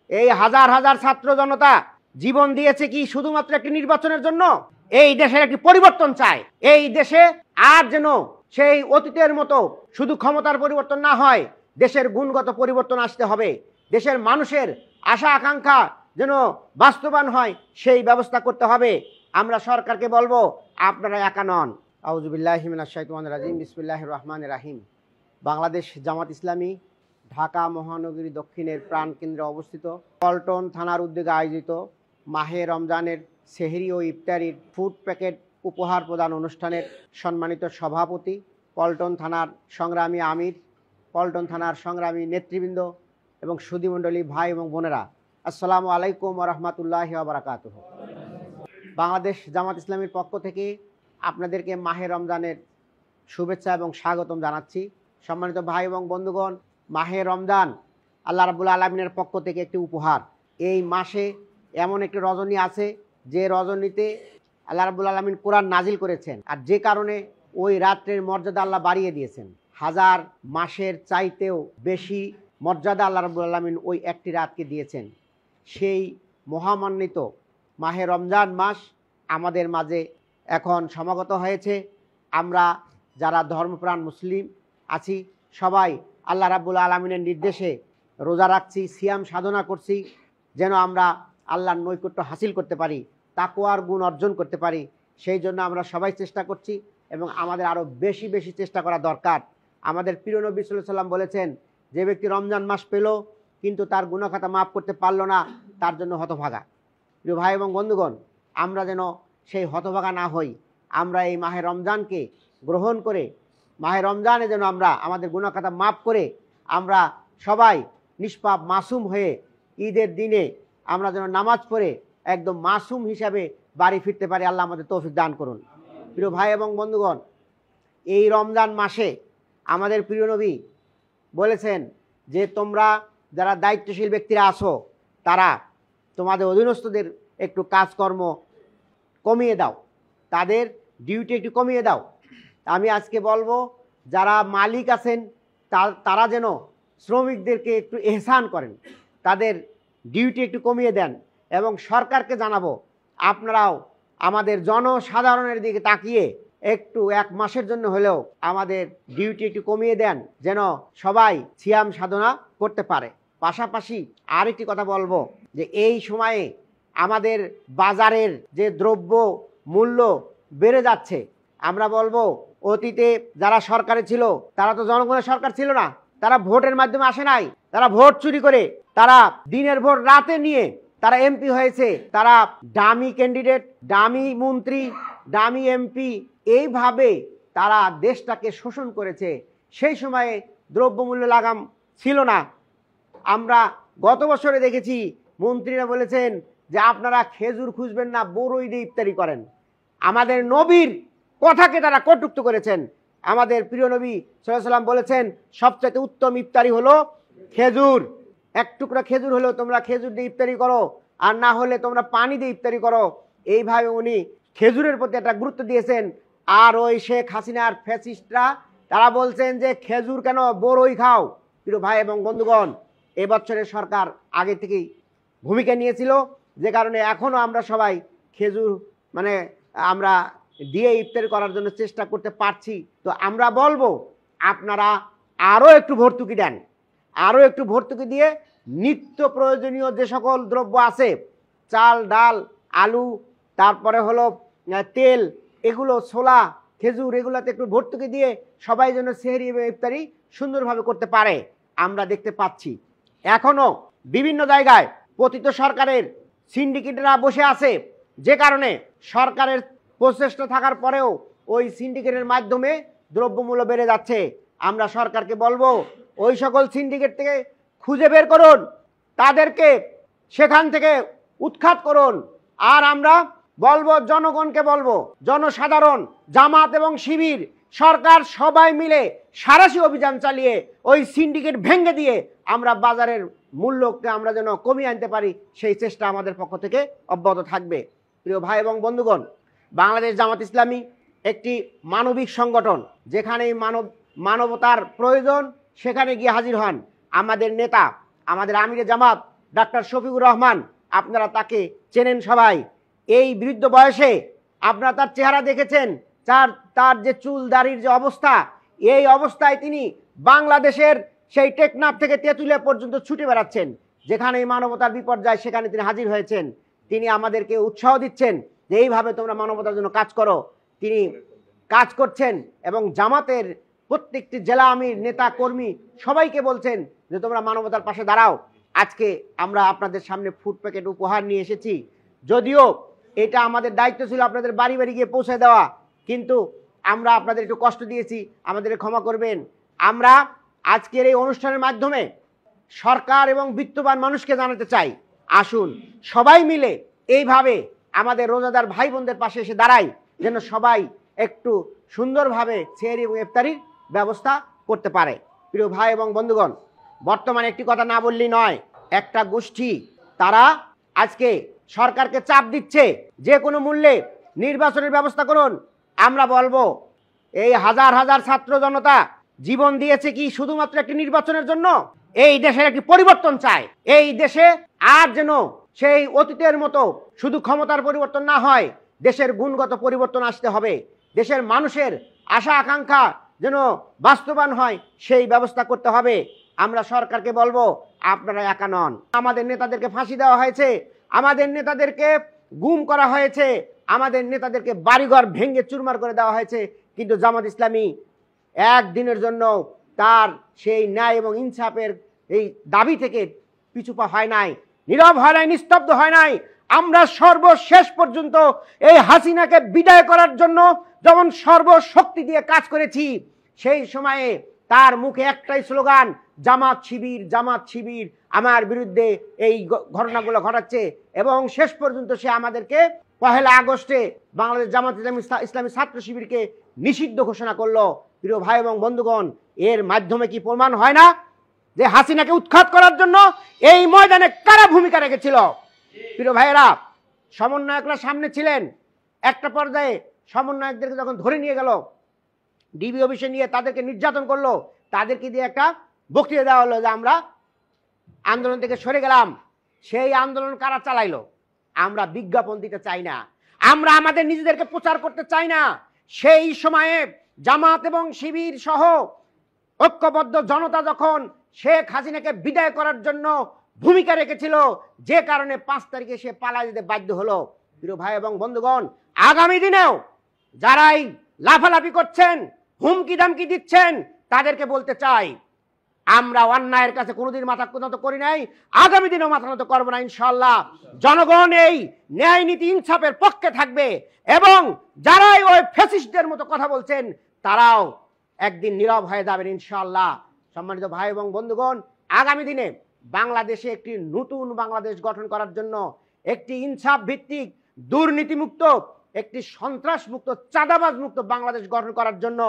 এই হাজার হাজার ছাত্র জনতা জীবন দিয়েছে কি শুধুমাত্র একটি নির্বাচনের জন্য? এই দেশের একটি পরিবর্তন চায়। এই দেশে আর যেন সেই অতীতের মতো শুধু ক্ষমতার পরিবর্তন না হয়, দেশের গুণগত পরিবর্তন আসতে হবে। দেশের মানুষের আশা আকাঙ্ক্ষা যেন বাস্তবায়ন হয়, সেই ব্যবস্থা করতে হবে। আমরা সরকারকে বলবো, আপনারা একা নন। আউযু বিল্লাহি মিনাশ শাইতানির রাজিম, বিসমিল্লাহির রহমানির রহিম। বাংলাদেশ জামাত ইসলামী ঢাকা মহানগরী দক্ষিণের প্রাণকেন্দ্রে অবস্থিত পল্টন থানার উদ্যোগে আয়োজিত মাহে রমজানের সেহরি ও ইফতারির ফুড প্যাকেট উপহার প্রদান অনুষ্ঠানের সম্মানিত সভাপতি, পল্টন থানার সংগ্রামী আমির, পল্টন থানার সংগ্রামী নেতৃবৃন্দ এবং সুধীমণ্ডলী ভাই এবং বোনেরা, আসসালামু আলাইকুম ওয়া রাহমাতুল্লাহি ওয়া বারাকাতুহু। বাংলাদেশ জামাত ইসলামীর পক্ষ থেকে আপনাদেরকে মাহে রমজানের শুভেচ্ছা এবং স্বাগতম জানাচ্ছি। সম্মানিত ভাই এবং বন্ধুগণ, মাহে রমজান আল্লাহ রাব্বুল আলামিনের পক্ষ থেকে একটি উপহার। এই মাসে এমন একটি রজনী আছে যে রজনীতে আল্লাহ রাব্বুল আলামিন কোরআন নাজিল করেছেন, আর যে কারণে ওই রাত্রের মর্যাদা আল্লাহ বাড়িয়ে দিয়েছেন। হাজার মাসের চাইতেও বেশি মর্যাদা আল্লাহ রাব্বুল আলামিন ওই একটি রাতকে দিয়েছেন। সেই মহামান্বিত মাহে রমজান মাস আমাদের মাঝে এখন সমাগত হয়েছে। আমরা যারা ধর্মপ্রাণ মুসলিম আছি সবাই আল্লাহ রাব্বুল আলামিনের নির্দেশে রোজা রাখছি, সিয়াম সাধনা করছি, যেন আমরা আল্লাহর নৈকট্য হাসিল করতে পারি, তাকওয়ার গুণ অর্জন করতে পারি। সেই জন্য আমরা সবাই চেষ্টা করছি এবং আমাদের আরও বেশি বেশি চেষ্টা করা দরকার। আমাদের প্রিয় নবী সাল্লাল্লাহু আলাইহি ওয়াসাল্লাম বলেছেন, যে ব্যক্তি রমজান মাস পেল কিন্তু তার গুনাহখাতা মাফ করতে পারল না, তার জন্য হতভাগা। প্রিয় ভাই এবং বন্ধুগণ, আমরা যেন সেই হতভাগা না হই। আমরা এই মাহে রমজানকে গ্রহণ করে মাহে রমজানে যেন আমরা আমাদের গুনাহখাতা মাফ করে আমরা সবাই নিষ্পাপ মাসুম হয়ে ঈদের দিনে আমরা যেন নামাজ পড়ে একদম মাসুম হিসাবে বাড়ি ফিরতে পারি। আল্লাহ আমাদের তৌফিক দান করুন। প্রিয় ভাই এবং বন্ধুগণ, এই রমজান মাসে আমাদের প্রিয় নবী বলেছেন যে তোমরা যারা দায়িত্বশীল ব্যক্তিরা আছো, তারা তোমাদের অধীনস্থদের একটু কাজকর্ম কমিয়ে দাও, তাদের ডিউটি একটু কমিয়ে দাও। আমি আজকে বলবো, যারা মালিক আছেন তারা যেন শ্রমিকদেরকে একটু এহসান করেন, তাদের ডিউটি একটু কমিয়ে দেন। এবং সরকারকে জানাবো, আপনারাও আমাদের জনসাধারণের দিকে তাকিয়ে একটু এক মাসের জন্য হলেও আমাদের ডিউটি একটু কমিয়ে দেন, যেন সবাই সিয়াম সাধনা করতে পারে। পাশাপাশি আরেকটি কথা বলবো, যে এই সময়ে আমাদের বাজারের যে দ্রব্য মূল্য বেড়ে যাচ্ছে, আমরা বলবো অতীতে যারা সরকারে ছিল তারা তো জনগণের সরকার ছিল না, তারা ভোটের মাধ্যমে আসে নাই, তারা ভোট চুরি করে, তারা দিনের ভোট রাতে নিয়ে তারা এমপি হয়েছে, তারা ডামি ক্যান্ডিডেট, ডামি মন্ত্রী, ডামি এমপি, এইভাবে তারা দেশটাকে শোষণ করেছে। সেই সময়ে দ্রব্যমূল্য লাগাম ছিল না। আমরা গত বছরে দেখেছি মন্ত্রীরা বলেছেন যে আপনারা খেজুর খুঁজবেন না, বড়ই দিয়ে ইফতারি করেন। আমাদের নবীর কথাকে তারা কটূক্ত করেছেন। আমাদের প্রিয় নবী সাল্লাল্লাহু আলাইহি ওয়াসাল্লাম বলেছেন সবচেয়ে উত্তম ইফতারি হলো খেজুর। এক টুকরা খেজুর হলেও তোমরা খেজুর দিয়ে ইফতারি করো, আর না হলে তোমরা পানি দিয়ে ইফতারি করো। এইভাবে উনি খেজুরের প্রতি একটা গুরুত্ব দিয়েছেন। আর ওই শেখ হাসিনার ফ্যাসিস্টরা তারা বলছেন যে খেজুর কেন, বড়ই খাও। প্রিয় ভাই এবং বন্ধুগণ, এবছরের সরকার আগে থেকেই ভূমিকা নিয়েছিল, যে কারণে এখনও আমরা সবাই খেজুর আমরা দিয়ে ইফতারি করার জন্য চেষ্টা করতে পারছি। তো আমরা বলবো আপনারা আরও একটু ভর্তুকি দেন, আরও একটু ভর্তুকি দিয়ে নিত্য প্রয়োজনীয় যে সকল দ্রব্য আছে, চাল ডাল আলু, তারপরে হলো তেল, এগুলো ছোলা খেজুর, এগুলোতে একটু ভর্তুকি দিয়ে সবাই যেন সেহরি এবং ইফতারি সুন্দরভাবে করতে পারে। আমরা দেখতে পাচ্ছি এখনও বিভিন্ন জায়গায় পতিত সরকারের সিন্ডিকেটরা বসে আছে, যে কারণে সরকারের প্রচেষ্টা থাকার পরেও ওই সিন্ডিকেটের মাধ্যমে দ্রব্যমূল্য বেড়ে যাচ্ছে। আমরা সরকারকে বলবো ওই সকল সিন্ডিকেট থেকে খুঁজে বের করুন, তাদেরকে সেখান থেকে উৎখাত করুন। আর আমরা বলবো, জনগণকে বলবো, জনসাধারণ, জামাত এবং শিবির, সরকার সবাই মিলে সাঁড়াশি অভিযান চালিয়ে ওই সিন্ডিকেট ভেঙে দিয়ে আমরা বাজারের মূল্যকে আমরা যেন কমিয়ে আনতে পারি, সেই চেষ্টা আমাদের পক্ষ থেকে অব্যাহত থাকবে। প্রিয় ভাই এবং বন্ধুগণ, বাংলাদেশ জামাত ইসলামী একটি মানবিক সংগঠন, যেখানেই মানবতার প্রয়োজন সেখানে গিয়ে হাজির হন। আমাদের নেতা, আমাদের আমিরে জামাত ডাক্তার শফিকুর রহমান, আপনারা তাকে চেনেন সবাই। এই বৃদ্ধ বয়সে আপনারা তার চেহারা দেখেছেন, তার যে চুল দাড়ির যে অবস্থা, এই অবস্থায় তিনি বাংলাদেশের সেই টেকনাফ থেকে তেঁতুলিয়া পর্যন্ত ছুটে বেড়াচ্ছেন। যেখানে মানবতার বিপর্যয় সেখানে তিনি হাজির হয়েছেন। তিনি আমাদেরকে উৎসাহ দিচ্ছেন যে এইভাবে তোমরা মানবতার জন্য কাজ করো। তিনি কাজ করছেন এবং জামাতের প্রত্যেকটি জেলা আমির, নেতা, কর্মী সবাইকে বলছেন যে তোমরা মানবতার পাশে দাঁড়াও। আজকে আমরা আপনাদের সামনে ফুড প্যাকেট উপহার নিয়ে এসেছি। যদিও এটা আমাদের দায়িত্ব ছিল আপনাদের বাড়ি বাড়ি গিয়ে পৌঁছে দেওয়া, কিন্তু আমরা আপনাদের একটু কষ্ট দিয়েছি, আমাদের ক্ষমা করবেন। আমরা আজকের এই অনুষ্ঠানের মাধ্যমে সরকার এবং বিত্তবান মানুষকে জানাতে চাই, আসুন সবাই মিলে এইভাবে আমাদের রোজাদার ভাই বোনদের পাশে এসে দাঁড়াই, যেন সবাই একটু সুন্দরভাবে সেহরি এবং ইফতারির ব্যবস্থা করতে পারে। প্রিয় ভাই এবং বন্ধুগণ, বর্তমানে একটি কথা না বললেই নয়, একটা গোষ্ঠী তারা আজকে সরকারকে চাপ দিচ্ছে যে কোনো মূল্যে নির্বাচনের ব্যবস্থা করুন। আমরা বলবো এই হাজার হাজার ছাত্র জনতা জীবন দিয়েছে কি শুধুমাত্র একটি নির্বাচনের জন্য? এই দেশের একটি পরিবর্তন চায়। এই দেশে আর যেন সেই অতীতের মতো শুধু ক্ষমতার পরিবর্তন না হয়, দেশের গুণগত পরিবর্তন আসতে হবে। দেশের মানুষের আশা আকাঙ্ক্ষা যেন বাস্তবায়ন হয়, সেই ব্যবস্থা করতে হবে। আমরা সরকারকে বলবো আপনারা একা নন। আমাদের নেতাদেরকে ফাঁসি দেওয়া হয়েছে, আমাদের নেতাদেরকে গুম করা হয়েছে, আমাদের নেতাদেরকে বাড়িঘর ভেঙে চুরমার করে দেওয়া হয়েছে, কিন্তু জামাত ইসলামী একদিনের জন্য তার সেই ন্যায় এবং ইনসাফের এই দাবি থেকে পিছুপা হয় নাই, নীরব হয় নাই, নিস্তব্ধ হয় নাই। আমরা সর্বশেষ পর্যন্ত এই হাসিনাকে বিদায় করার জন্য যখন সর্বশক্তি দিয়ে কাজ করেছি, সেই সময়ে তার মুখে একটাই স্লোগান, জামাত শিবির, জামাত শিবির আমার বিরুদ্ধে এই ঘটনাগুলো ঘটাচ্ছে। এবং শেষ পর্যন্ত সে আমাদেরকে 1 আগস্টে বাংলাদেশ জামাত ইসলামী ছাত্র শিবিরকে নিষিদ্ধ ঘোষণা করলো। প্রিয় ভাই এবং বন্ধুগণ, এর মাধ্যমে কি প্রমাণ হয় না যে হাসিনাকে উৎখাত করার জন্য এই ময়দানে কারা ভূমিকা রেখেছিল? প্রিয় ভাইয়েরা, সমন্বয়করা সামনে ছিলেন। একটা পর্যায়ে সমন্বয়কদেরকে যখন ধরে নিয়ে গেল, ডিবি অফিসে নিয়ে তাদেরকে নির্যাতন করলো, তাদেরকে দিয়ে একটা বক্তৃতা দেওয়া হলো যে আমরা আন্দোলন থেকে সরে গেলাম। সেই আন্দোলন কারা চালাইলো? আমরা বিজ্ঞাপন দিতে চাই না, আমরা আমাদের নিজেদেরকে প্রচার করতে চাই না। সেই সময়ে জামাত এবং শিবির সহ ঐক্যবদ্ধ জনতা যখন শেখ হাসিনাকে বিদায় করার জন্য ভূমিকা রেখেছিল, যে কারণে 5 তারিখে সে পালিয়ে যেতে বাধ্য হলো। প্রিয় ভাই এবং বন্ধুগণ, আগামী দিনেও যারাই লাফালাফি করছেন, হুমকি দামকি দিচ্ছেন, তাদেরকে বলতে চাই আমরা অন্যায়ের কাছে কোনোদিন মাথা নত করি নাই, আগামী দিনেও মাথা নত করবো না ইনশাআল্লাহ। জনগণ এই ন্যায় নীতি ইনসাফের পক্ষে থাকবে এবং যারাই ওই ফ্যাসিস্টদের মতো কথা বলছেন তারাও একদিন নীরব হয়ে যাবেন ইনশাআল্লাহ। সম্মানিত ভাই এবং বন্ধুগণ, আগামী দিনে বাংলাদেশে একটি নতুন বাংলাদেশ গঠন করার জন্য, একটি ইনসাফ ভিত্তিক, দুর্নীতিমুক্ত, একটি সন্ত্রাস মুক্ত, চাঁদাবাজ মুক্ত বাংলাদেশ গঠন করার জন্য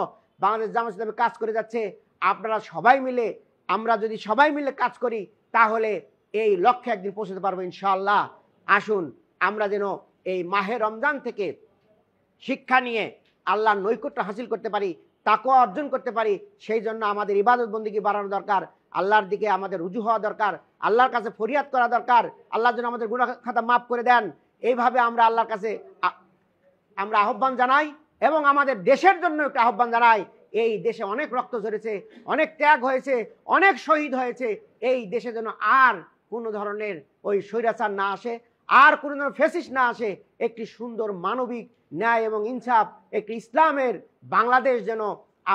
বাংলাদেশ জামাত ইসলামী কাজ করে যাচ্ছে। আপনারা সবাই মিলে, আমরা যদি সবাই মিলে কাজ করি, তাহলে এই লক্ষ্যে একদিন পৌঁছতে পারবো ইনশাআল্লাহ। আসুন আমরা যেন এই মাহে রমজান থেকে শিক্ষা নিয়ে আল্লাহর নৈকট্য হাসিল করতে পারি, তাকওয়া অর্জন করতে পারি। সেই জন্য আমাদের ইবাদত বন্দেগী বাড়ানো দরকার, আল্লাহর দিকে আমাদের রুজু হওয়া দরকার, আল্লাহর কাছে ফরিয়াদ করা দরকার, আল্লাহ যেন আমাদের গুনাহ খাতা মাফ করে দেন। এইভাবে আমরা আল্লাহর কাছে আমরা আহ্বান জানাই এবং আমাদের দেশের জন্য একটা আহ্বান জানাই। এই দেশে অনেক রক্ত ঝরেছে, অনেক ত্যাগ হয়েছে, অনেক শহীদ হয়েছে। এই দেশে যেন আর কোনো ধরনের ওই স্বৈরাচার না আসে, আর কোনো ধরনের ফ্যাসিস্ট না আসে। একটি সুন্দর মানবিক ন্যায় এবং ইনসাফ, একটি ইসলামের বাংলাদেশ যেন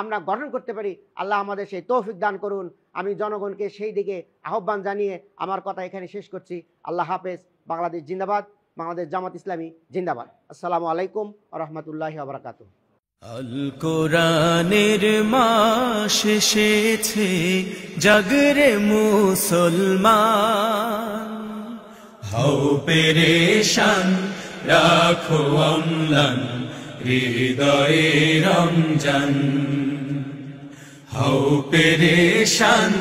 আমরা গঠন করতে পারি। আল্লাহ আমাদের সেই তৌফিক দান করুন। আমি জনগণকে সেই দিকে আহ্বান জানিয়ে আমার কথা এখানে শেষ করছি। আল্লাহ হাফেজ। বাংলাদেশ জিন্দাবাদ, বাংলাদেশ জামাত ইসলামী জিন্দাবাদ। আসসালামু আলাইকুম ওয়া রাহমাতুল্লাহি ওয়া বারাকাতুহু। আল কোরআনের মাস এসেছে, জাগরে মুসলমান, হও পেরেশান, রাখো অম্লান, হৃদয়ে রমজান। হও পেরেশান,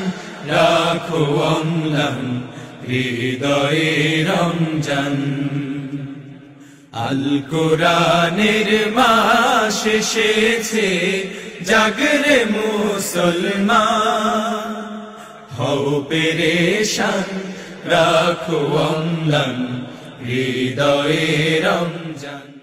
রাখো অম্লান, হৃদয়ে রমজান। আল কোরআনের মাস এসেছে, জাগরে মুসলমান, হও পেরেশান, রাখো অম্লান হৃদয়ে রমজান।